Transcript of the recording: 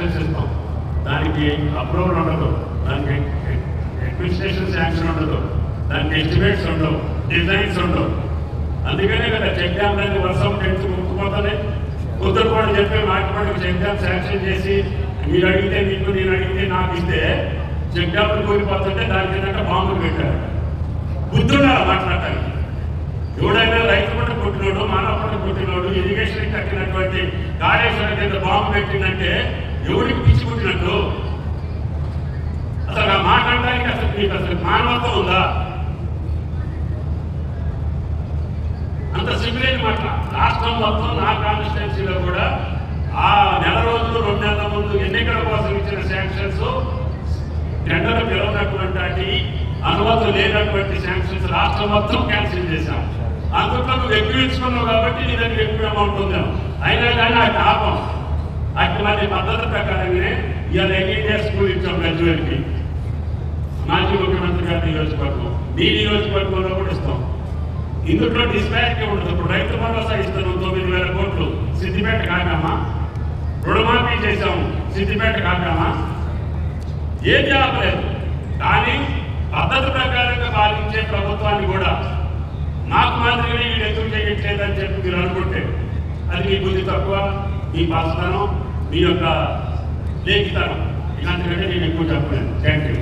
Sanctions ఇస్తాం, దానికి approval ఉండదు, దానికి అడ్మినిస్ట్రేషన్ శాంక్షన్ ఉండదు, దానికి ఎస్టిమేట్స్ ఉండవు, డిజైన్స్ ఉండవు. అందుకనే కదా చెక్ డ్యామ్ దాన్ని వర్షం టెన్త్ ముక్కుపోతానే ఉత్తరపాటు చెప్పి మాట్లాడి చెక్ డ్యామ్ శాంక్షన్ చేసి మీరు అడిగితే మీకు, నేను అడిగితే నాకు ఇస్తే చెక్ డ్యామ్లు కూలిపోతుంటే దానికి ఏంటంటే బాంబులు పెట్టారు. బుద్ధుండాలి మాట్లాడటానికి. ఎవడైనా రైతు పంట పుట్టినోడు, మానవ పంట పుట్టినోడు, ఇరిగేషన్ కట్టినటువంటి కాళేశ్వరం కింద బాంబు పెట్టిందంటే ఎవరికి పిచ్చి పుట్టినట్టు? అసలు ఆ మాట్లాడడానికి అసలు మీకు అసలు మానవత్వం ఉందా? అంత సింపుల్ మాట. రాష్ట్రం మొత్తం నా కాన్స్టిట్యున్సీలో కూడా ఆ నెల రోజులు 2 నెలల ముందు ఎన్నికల కోసం ఇచ్చిన శాంక్షన్స్, టెండర్ పిలవనటువంటి అనుమతులు లేనటువంటి శాంక్షన్స్ రాష్ట్రం మొత్తం క్యాన్సిల్ చేశాం. అందులో నువ్వు ఎక్కువ ఇచ్చుకున్నావు కాబట్టి నీ దగ్గర ఎక్కువ అమౌంట్ ఉందాం. అయినా కానీ ఆ పాపం అటువంటి పద్ధతి ప్రకారంగానే ఇవాళ ఎన్ఈడిఎస్ స్కూల్ ఇచ్చాం గజ్వేల్కి, మాజీ ముఖ్యమంత్రి గారి నియోజకవర్గం, మీ నియోజకవర్గంలో కూడా ఇస్తాం. ఇందులో డిస్పారిటీ ఉండదు. ఇప్పుడు రైతు భరోసా ఇస్తున్నాం 9,000 కోట్లు, సిద్దిపేట కాగామా? రుణమాఫీ చేశాము, సిద్దిపేట కాగామా? ఏం చేయలేదు. కానీ పద్ధతి ప్రకారంగా పాలించే ప్రభుత్వాన్ని కూడా నాకు మాదిరిగానే వీళ్ళు ఎందుకు చేయట్లేదని చెప్పి మీరు అనుకుంటే అది మీ బుద్ధి తక్కువ, మీ పాసతనం, మీ యొక్క లేఖితనం. ఇలాంటివంటే నేను ఎక్కువ చెప్పలేను. Thank you.